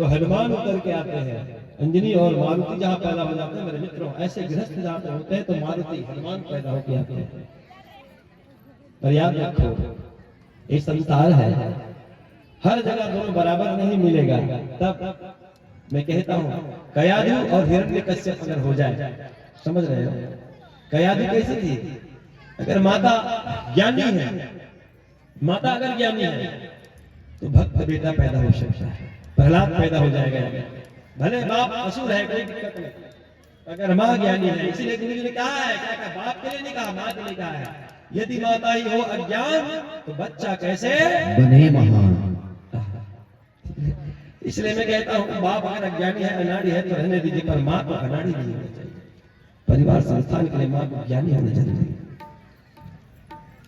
तो हनुमान उतर के आते हैं, अंजनी और मारुति जहाँ पैदा हो जाते हैं मेरे मित्रों, ऐसे गृहस्थ जहाँ पे होते हैं तो मारुति हनुमान पैदा होके आते हैं। पर याद रखो ये संसार है, हर जगह दोनों बराबर नहीं मिलेगा। तब मैं कहता हूँ कयाधु और हिरण्यकश्यप अगर हो जाए, समझ रहे हो कयाधु कैसी थी? अगर माता ज्ञानी है, माता अगर ज्ञानी है तो भक्त बेटा पैदा हो सकता है, प्रहलाद पैदा हो जाएगा। भले बाप असुर है कोई दिक्कत नहीं, अगर माँ ज्ञानी है। इसीलिए गुरु जी ने कहा है, क्या कहा? बाप के लिए नहीं कहा, माँ के लिए कहा है। यदि माता ही हो अज्ञान तो बच्चा कैसे बने महान। इसलिए मैं कहता हूँ बाप अगर अज्ञानी है, अनाड़ी है तो रहने दीजिए, पर माँ को अनाड़ी नहीं होना चाहिए। परिवार संस्थान के लिए माँ को ज्ञानी होना चाहिए।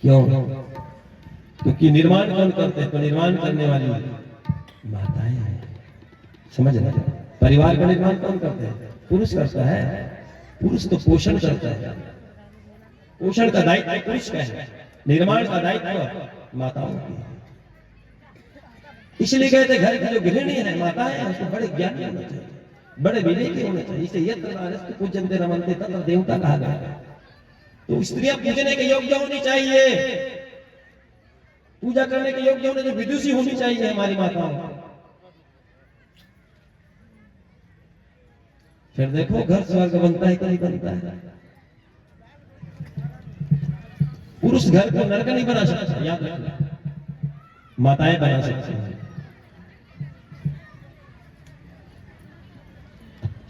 क्यों? क्योंकि निर्माण कौन करते हैं? तो निर्माण करने वाली माताएं हैं, समझ रहे? परिवार का निर्माण कौन करते हैं? पुरुष करता है। पुरुष तो पोषण करता है, पोषण का दायित्व पुरुष का है, निर्माण का दायित्व माताओं की है। इसलिए कहते घर की जो गृहिणी है, माताएं हैं, उसको बड़े ज्ञानी होना चाहिए, बड़े विवेकी होने चाहिए। इसे यत्र नारस्तु पूज्यन्ते रमन्ते तत्र देवता कहा गया। तो स्त्रियां पूजने के योग्य होनी चाहिए, पूजा करने के योग्य होने, जो विदुषी होनी चाहिए हमारी माताओं। फिर देखो घर स्वर्ग बनता है कि नहीं बनता है। पुरुष घर को नरक नहीं बना सकता, याद रखना, माताएं बना सकती हैं।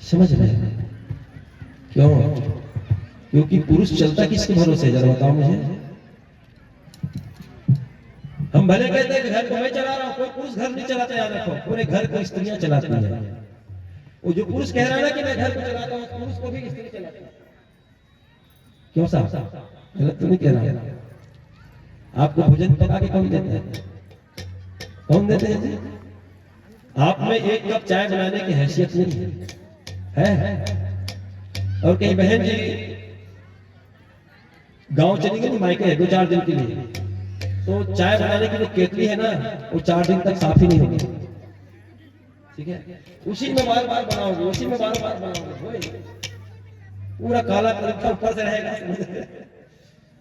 समझ रहे हैं? क्यों? क्योंकि पुरुष चलता किसके भरोसे? जरा बताओ मुझे। हम भले कहते हैं कि घर को मैं चला रहा हूं, कोई पुरुष घर नहीं चलाता, याद रखो, पूरे घर को स्त्रियां चलाती हैं। वो जो पुरुष कह रहा है ना कि मैं घर को चलाता हूं, पुरुष को भी स्त्री चलाती है। क्यों साहब? गलत तो नहीं कह रहा? आपको भोजन पका के कौन देते हैं? कौन देते हैं जी? आप में एक कप चाय बनाने की हैसियत नहीं है। और कहीं बहन जी गांव चली गई, मायके है 2-4 दिन के लिए, तो चाय बनाने की जो केतली है ना, वो 4 दिन तक साफ ही नहीं होगी। ठीक है? उसी में बार बार बनाओगे, उसी में बार बार बनाओगे, पूरा काला कलर ऊपर से रहेगा,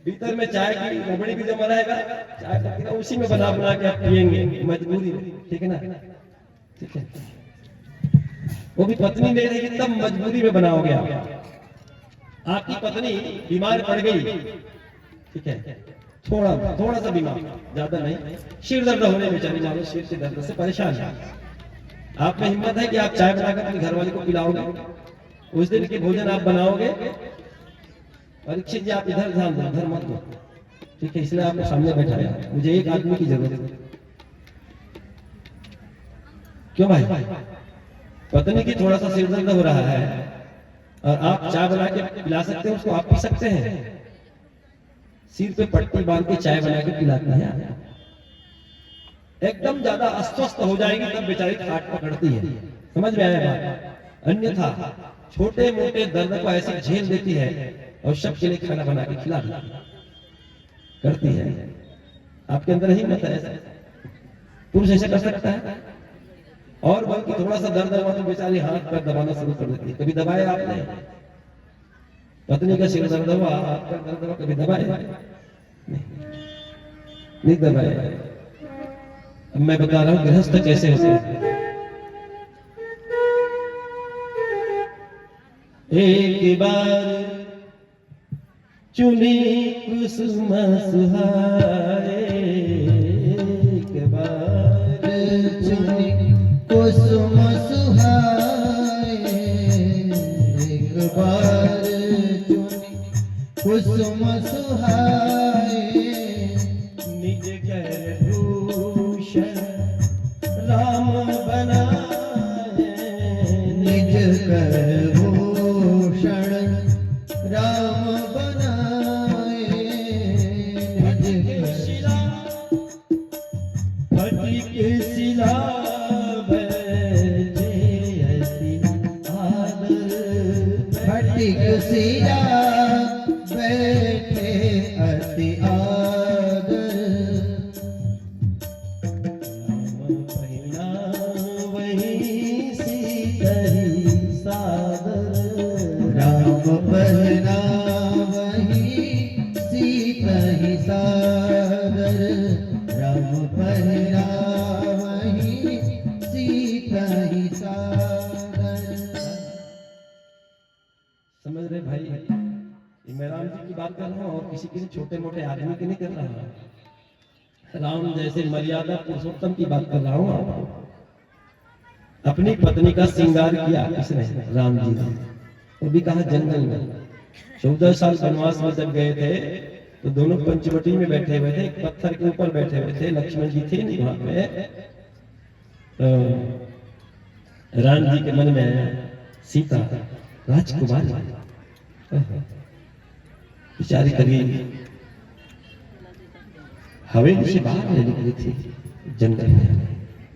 भीतर में चाय की रबड़ी भी जमा रहेगा, चाय पत्ती का उसी में बना बना के आप पिएंगे मजबूरी में। ठीक है ना? ठीक है? वो भी पत्नी नहीं रहेगी तब मजबूरी में बनाओगे आप। आपकी पत्नी बीमार पड़ गई, ठीक है, थोड़ा सा बीमार, ज्यादा नहीं, सिर दर्द होने बेचारी मानो सिर के दर्द से परेशान है। आप में हिम्मत है कि आप चाय बनाकर अपने घर वाले को पिलाओगे? उस दिन के भोजन आप बनाओगे? परीक्षित जी आप इधर ध्यान दो, इधर मत दो, ठीक है? इसलिए आपको सामने बैठाया, मुझे एक आदमी की जरूरत है। क्यों भाई? पत्नी की थोड़ा सा सिर दर्द हो रहा है और आप चाय बना के पिला सकते हैं उसको, आप पी सकते हैं। सिर पे पट्टी बांध के चाय बना के पिलाते हैं आप। एकदम ज्यादा अस्वस्थ हो जाएगी तब बेचारी खाट पकड़ती है। समझ में आया बात? अन्यथा छोटे मोटे दर्द को ऐसे झेल देती है और सबके लिए खाना बना के खिला करती है। आपके अंदर हिम्मत है ऐसा? पुरुष ऐसा कर सकता है? और बल्कि थोड़ा सा दर्द हुआ तो बेचारी हाथ पर दबाना शुरू कर देती है। कभी दबाया आपने? पत्नी का सिर दर्द हुआ, हाथ पर दर्द हुआ, कभी दबाया? नहीं दबाया। अब मैं बता रहा हूं गृहस्थ कैसे होते हैं। एक बार चुनी कुसुम सुहाए, एक बार चुनी कुसुम सुहाए, एक बार चुनी कुसुम सुहाए, निज कर भूषण राम बनाए, निज कर भूषण राम बनाए, निज शिला फटिक शिला फटिक सिया बैठे अति आदर, राम पहिना वही तहि सागर। समझ रहे भाई, ये मैं राम जी की बात कर रहा हूँ और किसी किसी छोटे मोटे आदमी की नहीं कर रहा हूँ। राम जैसे मर्यादा पुरुषोत्तम की बात कर रहा हूँ आपको। अपनी पत्नी का श्रृंगार किया किसने? राम जी ने। वो भी कहा जंगल में। 14 साल वनवास में जब गए थे तो दोनों पंचवटी में बैठे हुए थे, एक पत्थर के ऊपर बैठे हुए थे, लक्ष्मण जी थे नहीं वहां पे। तो राम जी के मन में आया सीता राजकुमारी बेचारी करीब हवेली से बाहर नहीं निकली थी, जंगल में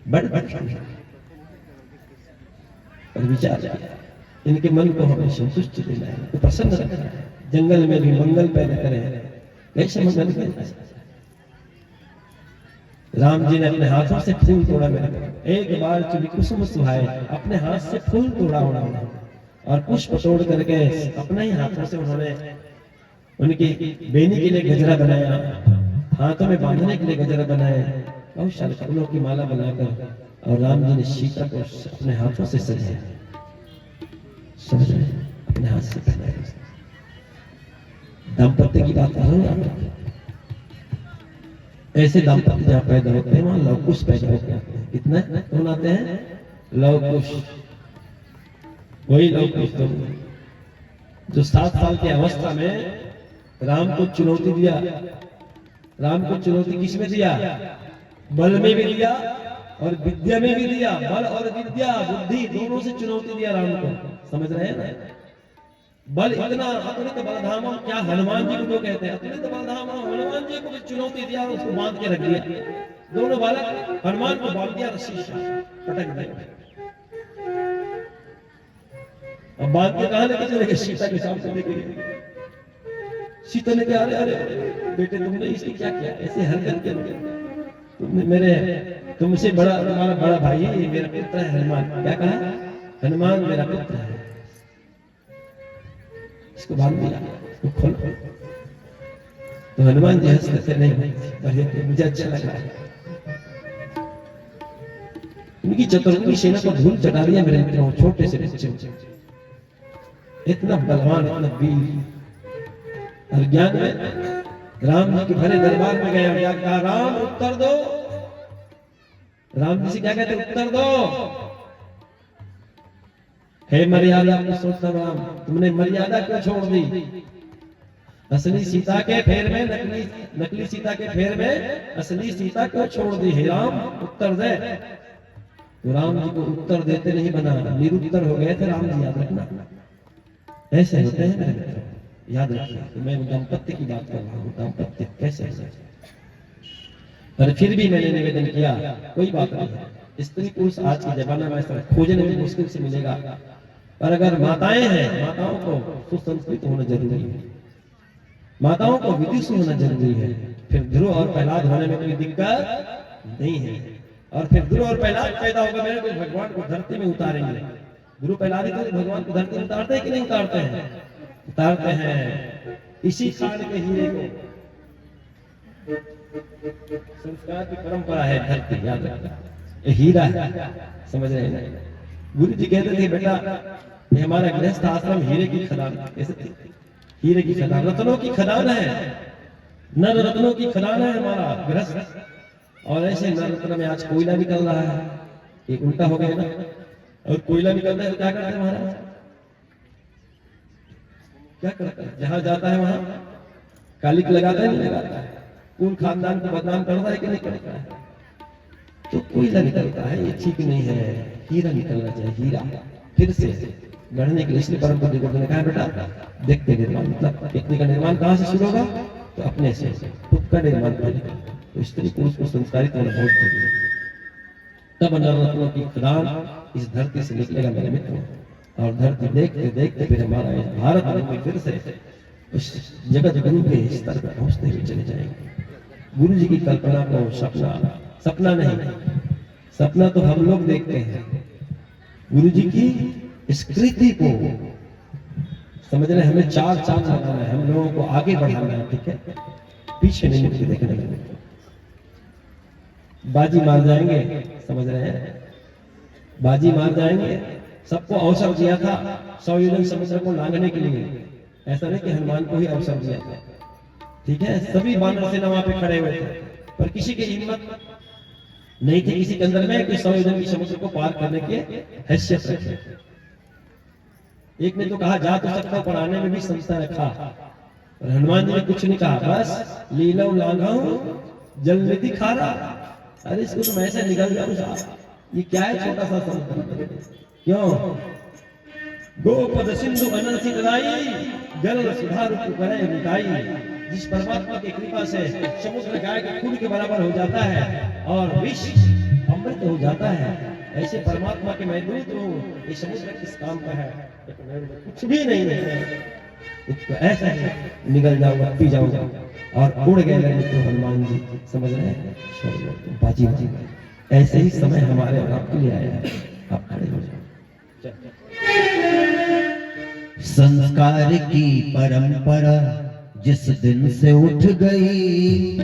बड़ पर विचार किया इनके मन को हमें संतुष्ट देना है, तो प्रसन्न रखना है, जंगल में भी मंगल पैदा करें। कैसे मंगल पैदा? राम जी ने अपने हाथों से फूल तोड़ा मेरे को। एक बार चुनी कुसुम सुहाए, अपने हाथ से फूल तोड़ा उन्होंने और पुष्प तोड़ करके अपने ही हाथों से उन्होंने उनकी बेनी के लिए गजरा बनाया, हाथों में बांधने के लिए गजरा बनाए, बहुत सारे फूलों की माला बनाकर, और राम जी ने सीता को अपने हाथों से सजाया। समझ रहे? अपने हाथ से पहनाया। दाम्पत्य की बात कर रहा हूँ। ऐसे दाम्पत्य जहाँ पैदा होते हैं वहां लव कुश पैदा होते हैं। कितना कौन आते हैं? लव कुश। वही लव कुश तो जो 7 साल की अवस्था में राम को चुनौती दिया। राम को चुनौती किसमें दिया? बल में भी दिया और विद्या में भी दिया। बल और विद्या बुद्धि दोनों से चुनौती दिया राम को। समझ रहे हैं ना? बल इतना अतुलित बलधामा, क्या हनुमान जी को जो कहते हैं अतुलित बलधामा, हनुमान जी को भी चुनौती दिया और उसको बांध के रख दिया। दोनों बालक हनुमान को बांध दिया रस्सी से, पटक दिया। अब बांध के कहां लेके चले गए? सीता के सामने लेके गए। सीता ने कहा अरे अरे बेटे तुमने इसकी क्या किया? ऐसे हरकत क्यों? तुमने मेरे तुमसे बड़ा, तुम्हारा बड़ा भाई मेरा पुत्र है हनुमान। क्या कहा? हनुमान मेरा पुत्र है। इसको बांध दिया, इसको खोलो। तो हनुमान जी हंस करते नहीं, मुझे अच्छा लग रहा है। उनकी चतुर्मुखी सेना को धूल चटा दिया मेरे मित्रों, छोटे से बच्चे। इतना बलवान, इतना वीर। और ज्ञान में राम जी के भरे दरबार में गए और क्या कहा? राम उत्तर दो। राम जी से क्या कहते? उत्तर दो। हे मर्यादा पुरुषोत्तम राम, तुमने मर्यादा क्यों छोड़ दी? असली सीता के फेर में नकली सीता के फेर में असली सीता क्यों छोड़ दी? हे राम उत्तर दे। तो राम जी को उत्तर देते नहीं बना, निरुत्तर हो गए थे राम जी। याद रखना, ऐसे होते हैं मेरे मित्रों, याद रखिए। तो मैं दाम्पत्य की बात कर रहा हूँ। दाम्पत्य कैसे है? पर फिर भी मैंने निवेदन किया, कोई बात नहीं, स्त्री पुरुष आज के जमाने में खोजने में मुश्किल से मिलेगा, पर अगर माताएं हैं, माताओं को सुसंस्कृत होना जरूरी है, माताओं को विदुष होना जरूरी है। फिर ध्रुव और प्रहलाद होने में कोई दिक्कत नहीं है। और फिर ध्रुव और प्रहलाद पैदा होगा मेरे को भगवान को धरती में उतारेंगे। ध्रुव प्रहलाद तो भगवान को धरती में उतारते हैं कि नहीं उतारते हैं? उतारते हैं। इसी खान के हीरे को संस्कार की परंपरा है धरती, याद रखना, ये हीरा है। समझ रहे हैं? गुरु जी कहते थे बेटा ये हमारा गृहस्थ आश्रम हीरे की खदान, हीरे की खदान, रत्नों की खदान है, नर रत्नों की खदान है हमारा गृहस्थ। और ऐसे नर रत्न में आज कोयला निकल रहा है, एक उल्टा हो गया ना। और कोयला निकलता है तो क्या करते हैं महाराज? क्या करता है? जहां जाता है वहां कालिक लगाता है, नहीं लगाता है? कुल खानदान को बदनाम करता है कि नहीं करता है? तो कोयला निकलता है, ये ठीक नहीं है, हीरा निकलना चाहिए। हीरा फिर से गढ़ने के लिए, इसलिए परम पूज्य गुरुदेव ने कहा बेटा देखते निर्माण, मतलब व्यक्ति का निर्माण कहां से शुरू होगा? तो अपने से खुद का निर्माण करेगा। तो स्त्री पुरुष को संस्कारित होना बहुत जरूरी है, तब नर रत्नों की खदान इस धरती से निकलेगा मेरे मित्रों। और धरती देखते देखते फिर हमारा भारत में फिर से उस जगत गुरु के स्तर पर पहुंचते हुए चले जाएंगे। गुरु जी की कल्पना को सपना नहीं, सपना तो हम लोग देखते हैं, गुरु जी की स्कृति को समझ रहे हैं। हमें चार चांद लगाना है, हम लोगों को आगे बढ़ाना है, ठीक है? पीछे नहीं मुझे देखने लगे, बाजी मार जाएंगे। समझ रहे हैं? बाजी मार जाएंगे। सबको अवसर दिया था 100 योजन समुद्र को लांघने के लिए, ऐसा नहीं कि हनुमान को ही अवसर दिया था, ठीक है। सभी वानर सेना वहां पे खड़े हुए थे, पर किसी की हिम्मत नहीं थी किसी के अंदर में कि 100 योजन की समुद्र को पार करने की हैसियत रखे। एक ने तो कहा जा तो सकता पर आने में भी संशय रखा, और हनुमान जी ने कुछ नहीं कहा, बस लीलो लांघाऊं जल निधि खारा। अरे इसको तो मैं ऐसे निकल जाऊं साहब, ये क्या है छोटा सा समुद्र, क्यों गोपद सिंधु अनल सिंधुराई जल सुधार करे मिटाई। जिस परमात्मा की कृपा से समुद्र गाय के खून के बराबर हो जाता है और विष अमृत हो जाता है, ऐसे परमात्मा के मैं दूत हूं। ये समुद्र किस काम का है, कुछ भी नहीं है, इसको ऐसा निकल जाऊंगा पी जाऊंगा। और उड़ गए तो हनुमान जी, समझ रहे हैं, बाजी बाजी ऐसे ही समय हमारे और आपके लिए आया है। आप खड़े हो जाओ। संस्कार की परंपरा जिस दिन से उठ गई,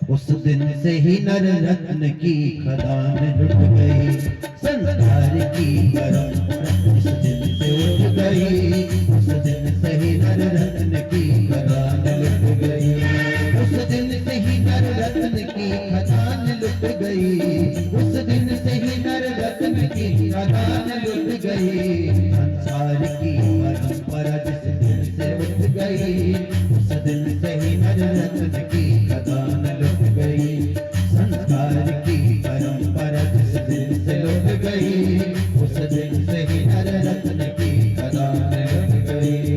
उस दिन से ही नर रत्न की खदान लुट गई। संस्कार की परंपरा जिस दिन से उठ गई, उस दिन से ही नर रत्न की खदान लुट गई। उस दिन से ही नर रत्न की खदान लुट गई। उस दिन से ही नर रत्न की खदान लुट गई। संसार की परंपरा जिस दिन से उठ गई, उस दिन से ही नर रत्न की खदान लुट गई। संसार की परंपरा जिस दिन से लुट गई, उस दिन से ही नर रत्न की खदान लुट गई।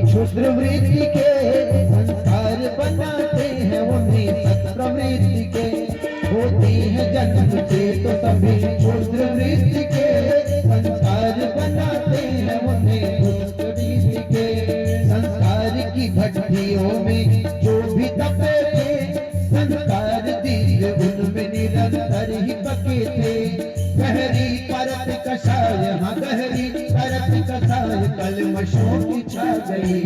क्षुद्र वृत्ति के संस्कार बनाते हैं उन्हें सत्प्रवृत्ति के। होते हैं जन्म से तो सभी क्षुद्र वृत्ति के संस्कार बनाते हैं उन्हें दुष्टवृत्ति के। संस्कार की भट्टियों में जो भी तपे थे, संस्कार दिव्य उनमें निरंतर ही पके थे। गहरी परत कषाय, हाँ गहरी परत कषाय कलमशों की छा गई।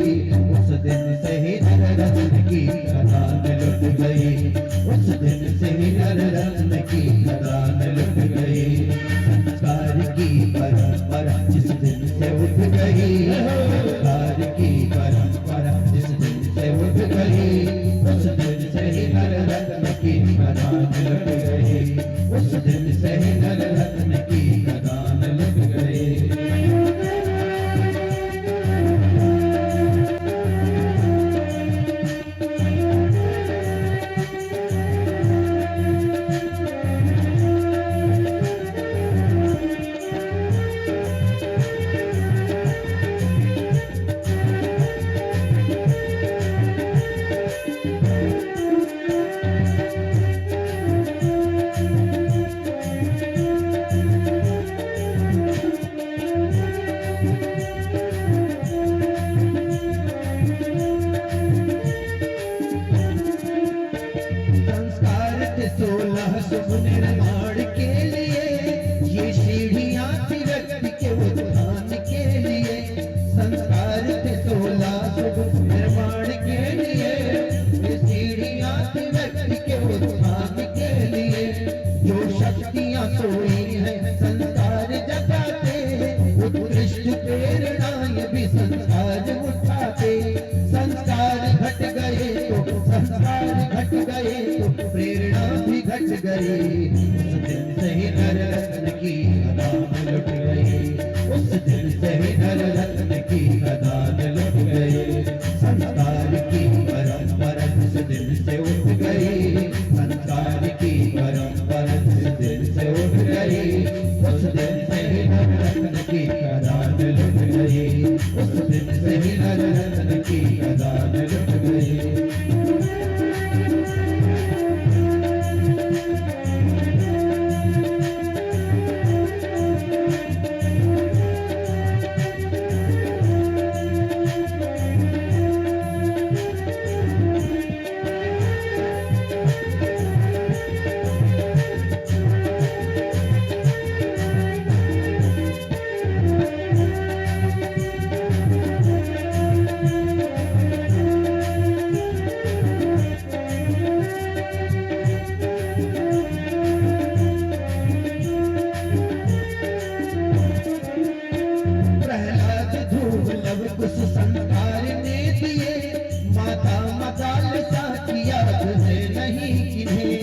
उस दिन से ही नर रत्न की खदान लुट गई। उस दिन से ही नर रत्न की खदान लुट गई। संस्कार की परंपरा जिस दिन से उठ गई, संस्कार की परंपरा जिस दिन से उठ गई, उस दिन से ही नर रत्न की खदान लुट गई। उस दिन से ही नर रत्न की खदान लुट गई। निर्माण के लिए ये सीढ़ियां थी व्यक्ति के उत्थान के लिए। संस्कार थे 16 शुभ निर्माण के लिए, ये सीढ़ियां थी व्यक्ति के उत्थान के लिए। जो शक्तियां सोई हैं संस्कार जगाते, उत्कृष्ट प्रेरणाएं भी संस्कार उठाते। संस्कार घट गए तो संस्कार घट गए तो प्रेरणा भी घट गई। उस दिन से ही नर रत्न की खदान लुट गई। उस दिन से ही नर रत्न की खदान लुट गई। संस्कार की परंपरा जिस दिन से उठ गई, संस्कार की परंपरा जिस दिन से उठ गई, उस दिन से ही नर रत्न की खदान लुट गई। उस दिन से ही नर रत्न की खदान लुट गई। प्रहलाद ध्रुव लव कुश संस्कार ने दिए, माता मदाल सा किया तुझे नहीं किन्हें।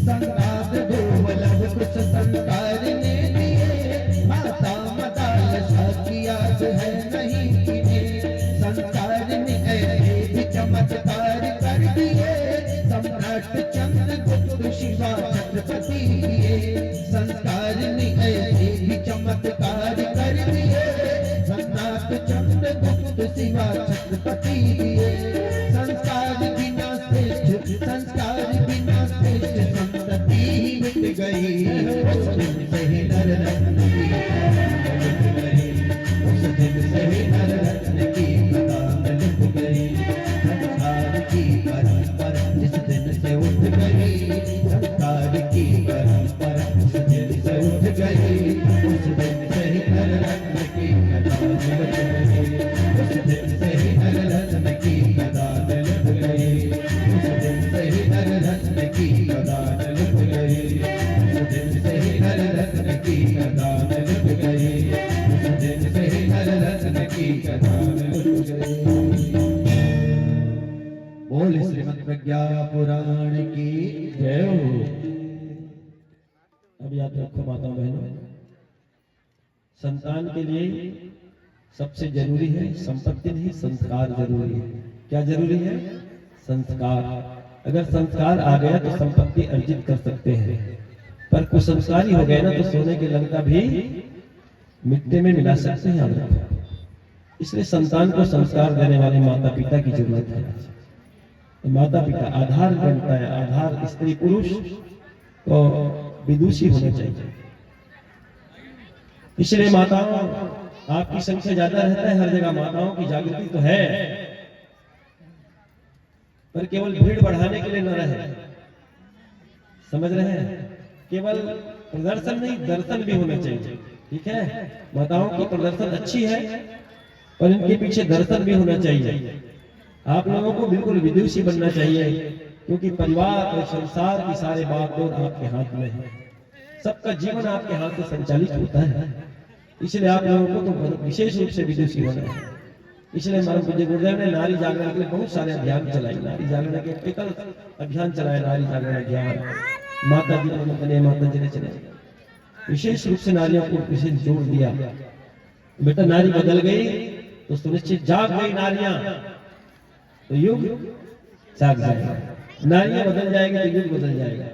संगाद ध्रुव लव कुश संस्कार ने दिए, माता मदाल सा किया तुझे नहीं किन्हें। संस्कार ने ऐसे भी चमत्कार कर दिए, सम्राट चंद्रगुप्त शिवा छत्रपति दिए। संस्कार ने ऐसे भी चमत्कार कर दिए, सम्राट चंद्रगुप्त शिवा छत्रपति दिए। संस्कार बिना श्रेष्ठ, संस्कार बिना श्रेष्ठ संतति ही मिट गई। उस दिन से ही नर रत्न की खदान लुट गई। उस दिन से ही नर रत्न की खदान लुट गई। संस्कार की परंपरा जिस दिन से उठ गई, संस्कार की परंपरा जिस दिन से उठ गई, उस दिन से ही नर रत्न की खदान लुट गई। उस दिन से ही नर रत्न की खदान लुट गई। उस दिन से ही नर रत्न की खदान लुट गई। उस दिन से ही नर रत्न की खदान लुट गई। उस दिन से ही नर रत्न की खदान लुट गई। बोल श्रीमद् प्रज्ञा पुराण की जय हो। अब याद रखो माता बहनों, संतान के लिए सबसे जरूरी है संपत्ति नहीं, संस्कार जरूरी है। क्या जरूरी है? संस्कार। अगर संस्कार आ गया तो संपत्ति अर्जित कर सकते हैं, पर कुसंस्कारी हो गए ना तो सोने के लंका भी मिट्टी में मिला सकते हैं। याद रखो, इसलिए संतान को संस्कार देने वाले माता पिता की जरूरत है। तो माता पिता आधार बनता है, आधार स्त्री पुरुष तो विदुषी होने चाहिए। इसलिए माताओं, आपकी संख्या ज्यादा रहता है हर जगह, माताओं की जागृति तो है, पर केवल भीड़ बढ़ाने के लिए न रहे। समझ रहे हैं? केवल प्रदर्शन नहीं, दर्शन भी होने चाहिए। ठीक है, माताओं की प्रदर्शन अच्छी है और इनके पीछे दर्शन भी होना चाहिए। आप लोगों को बिल्कुल विदुषी बनना चाहिए, क्योंकि परिवार और संसार की सारे बागडोर आपके हाथ में है। सबका जीवन आपके हाथ से संचालित होता है। इसलिए आप लोगों को तो विशेष रूप से विदुषी होना है। इसलिए हमारे पूज्य गुरुदेव ने नारी जागरण के लिए बहुत सारे अभियान चलाए। नारी जागरण के एकल अभियान चलाए, नारी जागरण अभियान, माता जी ने बने, माता जी ने चले, विशेष रूप से नारियों को विशेष जोर दिया। बेटा नारी बदल गई तो सुनिश्चित जाग गई नारियां तो युग जाग जाएगा। नारियां बदल जाएगी तो युग बदल जाएगा।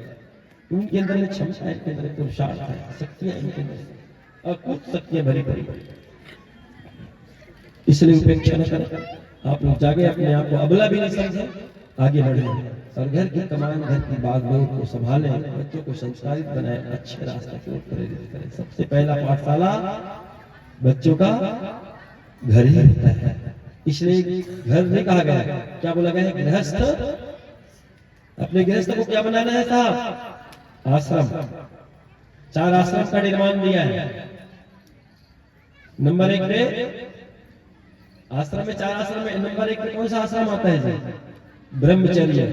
उनके अंदर में क्षमता है, इनके अंदर पुरुषार्थ है, शक्तियां इनके अंदर और कुछ शक्तियां भरी भरी। इसलिए उपेक्षा न करें। आप लोग जागे, अपने आप को अबला भी नहीं समझे, आगे बढ़े और घर की कमान, घर की बागडोर को संभालें, बच्चों को संस्कारित बनाएं, अच्छे रास्ते की ओर प्रेरित करें। सबसे पहला पाठशाला बच्चों का घर ही होता है। इसलिए घर नहीं कहा गया, क्या बोला गया है? गृहस्थ। अपने गृहस्थ को क्या बनाना है साहब? आश्रम। 4 आश्रम का निर्माण दिया है। नंबर 1 पे आश्रम में 4 आश्रम में नंबर 1 पे कौन सा आश्रम आता है जी? ब्रह्मचर्य।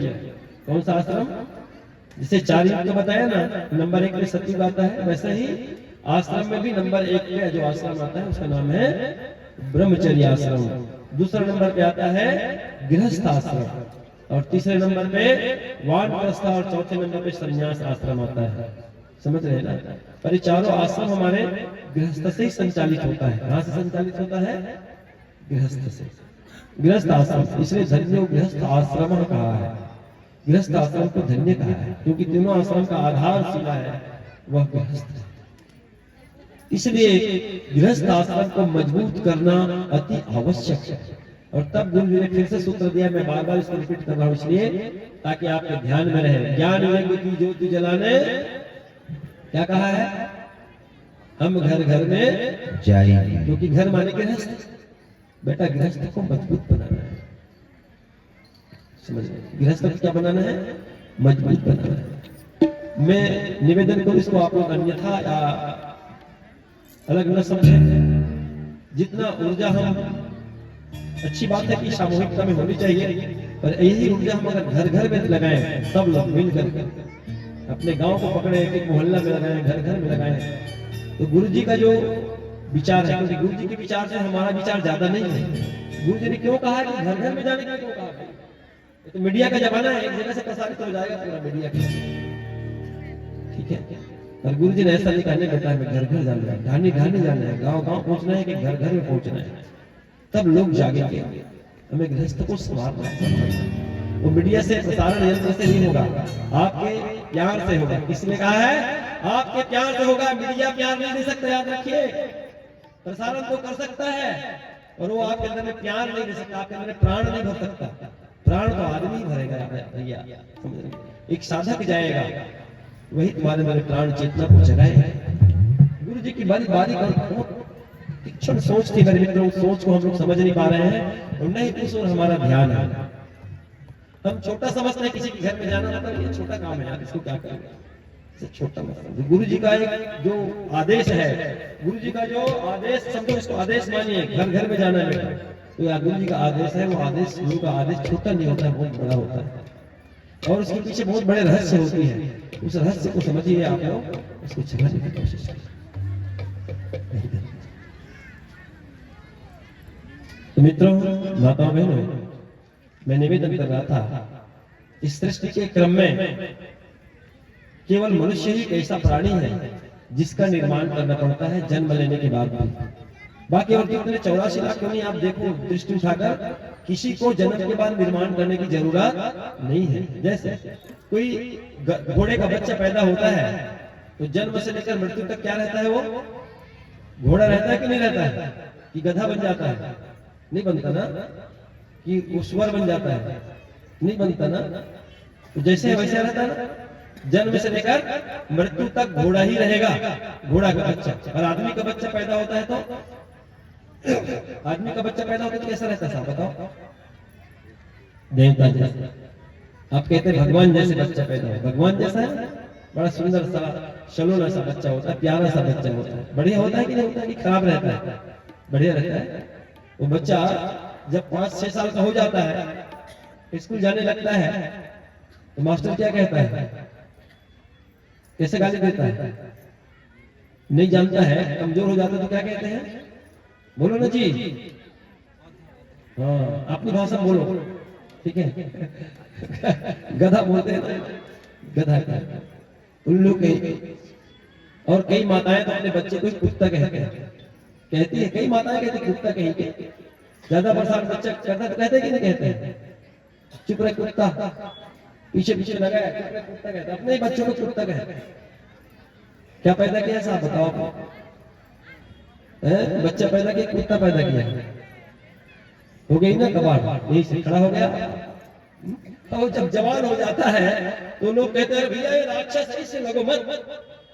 कौन सा आश्रम? जिसे 4 युग का बताया ना, नंबर 1 पे सतयुग आता है। वैसे ही आश्रम में भी नंबर 1 पे जो आश्रम आता है उसका नाम है ब्रह्मचर्य आश्रम। दूसरा नंबर पे आता है गृहस्थ आश्रम और तीसरे नंबर पे वानप्रस्थ और चौथे नंबर पे संन्यास आश्रम आता है। समझ रहे हैं ना? पर ये चारों आश्रम हमारे गृहस्थ से ही संचालित होता है। कहां से संचालित होता है? गृहस्थ से। गृहस्थ आश्रम, इसलिए धन्यो गृहस्थ आश्रम कहा है। गृहस्थ आश्रम को धन्य कहा है, क्योंकि तीनों आश्रम का आधार शिला है वह गृहस्थ। इसलिए गृहस्थ आश्रम को मजबूत करना अति आवश्यक है। और तब गुरु जी ने फिर से सूत्र दिया, मैं बार बार इसको रिपीट कर रहा हूं इसलिए ताकि आपके ध्यान में रहे। ज्ञान यज्ञ की ज्योति जलाने क्या कहा है, हम घर घर में जाएंगे। क्योंकि घर माने गृहस्थ, बेटा गृहस्थ को मजबूत बनाना है, समझ रहे, गृहस्थ को क्या बनाना है, मजबूत बनाना है। मैं निवेदन करूं इसको आप लोग अन्यथा या अलग न समझे। जितना ऊर्जा हम, अच्छी बात है कि सामूहिकता में होनी चाहिए, पर यही ऊर्जा हम अगर घर घर में लगाएं, सब लोग मिलकर अपने गांव को पकड़े, एक मोहल्ला में लगाएं, घर घर में लगाएं, तो गुरु जी का जो विचार है, क्योंकि गुरु जी के विचार से हमारा विचार ज्यादा नहीं है। गुरु जी ने क्यों कहा कि घर घर में जाने के लिए क्यों कहा? ये तो मीडिया का जमाना है, एक जगह से प्रसारित हो जाएगा पूरा मीडिया के, ठीक है। पर गुरु जी ने ऐसा नहीं कहने बेटा हमें घर घर जाना है, ढानी ढानी जाना है, गांव गांव पहुंचना है, कि घर घर में पहुंचना है, तब लोग जागेंगे। हमें गृहस्थ को संभालना है। वो मीडिया से, प्रसारण यंत्र से नहीं होगा, आपके प्यार से होगा। किसने कहा है? आपके प्यार से होगा। मीडिया प्यार नहीं दे सकता, याद रखिए। प्रसारण तो कर सकता है और वो आपके अंदर में प्यार नहीं दे सकता, आपके अंदर में प्राण नहीं भर सकता। प्राण तो आदमी भरेगा भैया, समझ रहे? एक साधक जाएगा, वही तुम्हारे अंदर प्राण चेतना को जगाएगा। गुरु जी की बारी बारी कर तीक्ष्ण सोच थी मेरे मित्रों, सोच को हम लोग समझ नहीं पा रहे हैं और नहीं उस और हमारा ध्यान है। हम छोटा समझते हैं, किसी के घर में जाना मतलब ये छोटा काम है यार, इसको क्या करेंगे, छोटा मतलब। गुरु जी का एक जो आदेश है, गुरु जी का जो आदेश, समझो इसको आदेश मानिए, घर घर में जाना है, तो यार गुरु जी का आदेश है, वो आदेश, गुरु का आदेश छोटा नहीं होता है, बहुत बड़ा होता है और उसके पीछे बहुत बड़े रहस्य होती है। उस रहस्य को समझिए आप लोग, उसको समझने की कोशिश करिए। तो मित्रों, माताओं बहनों, मैं निवेदन कर रहा था, इस सृष्टि के क्रम में केवल मनुष्य ही एक ऐसा प्राणी है जिसका निर्माण करना पड़ता है जन्म लेने के बाद भी। बाकी और कितने 84 लाख क्यों नहीं, आप देखो दृष्टि उठाकर, किसी को जन्म के बाद निर्माण करने की जरूरत नहीं है। जैसे कोई घोड़े का बच्चा पैदा होता है तो जन्म से लेकर मृत्यु तक क्या रहता है, वो घोड़ा रहता है कि नहीं रहता है, कि गधा बन जाता है, नहीं बनता ना, कि ईश्वर बन जाता है, नहीं बनता ना। तो जैसे वैसे रहता है ना, जन्म से लेकर मृत्यु तक घोड़ा ही रहेगा, घोड़ा का बच्चा। और आदमी का बच्चा पैदा होता है तो, आदमी का बच्चा पैदा होता है तो कैसा रहता है साहब बताओ? देवता जैसा। आप कहते हैं भगवान जैसे बच्चा पैदा हो, भगवान जैसा है, बड़ा सुंदर सा सलोना सा बच्चा होता है, प्यारा सा बच्चा होता है। बढ़िया होता है कि नहीं होता है, कि खराब रहता है? बढ़िया रहता है। वो बच्चा जब 5-6 साल का हो जाता है, स्कूल जाने लगता है, तो मास्टर क्या कहता है, कैसे गाली देता है? नहीं जानता है, कमजोर हो जाता है तो क्या कहते हैं, बोलो ना जी, हाँ अपनी भाषा बोलो, ठीक है। गधा बोलते हैं, गधा उन लोग और कई माताएं तो अपने बच्चे को कुत्ता कहते हैं, कहती है, कई माताएं कहती कुत्ता कहेंगे, ज्यादा बरसात बच्चा करता तो कहते कि नहीं कहते हैं, चुप रहे कुत्ता, पीछे पीछे लगा है, चुप रहे कुत्ता कहते, अपने ही बच्चों को कुत्ता कहते। क्या पैदा किया साहब बताओ? बच्चा पैदा किया, कुत्ता पैदा किया, हो गई ना कबाड़, यही से खड़ा हो गया। और जब जवान हो जाता है तो लोग कहते हैं भैया ये राक्षस है, इससे लगो मत।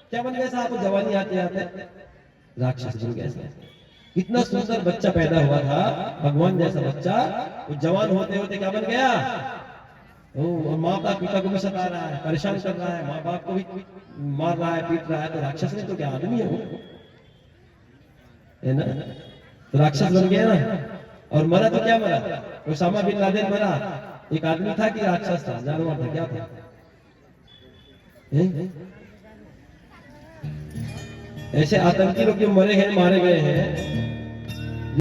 क्या बन गया साहब? जवानी आते आते राक्षस बन गया। इतना सुंदर बच्चा पैदा हुआ था, भगवान जैसा बच्चा, वो जवान होते होते क्या बन गया? और माता पिता को भी सता रहा है, परेशान कर रहा है, माँ बाप को भी मार रहा है, पीट रहा है, तो राक्षस नहीं तो क्या आदमी है वो, है ना? तो राक्षस बन गया ना। और मरा तो क्या मरा? ओसामा बिन लादेन मरा, एक आदमी था कि राक्षस था, जानवर था, क्या था? ऐसे आतंकी लोग जो मरे हैं, मारे गए हैं,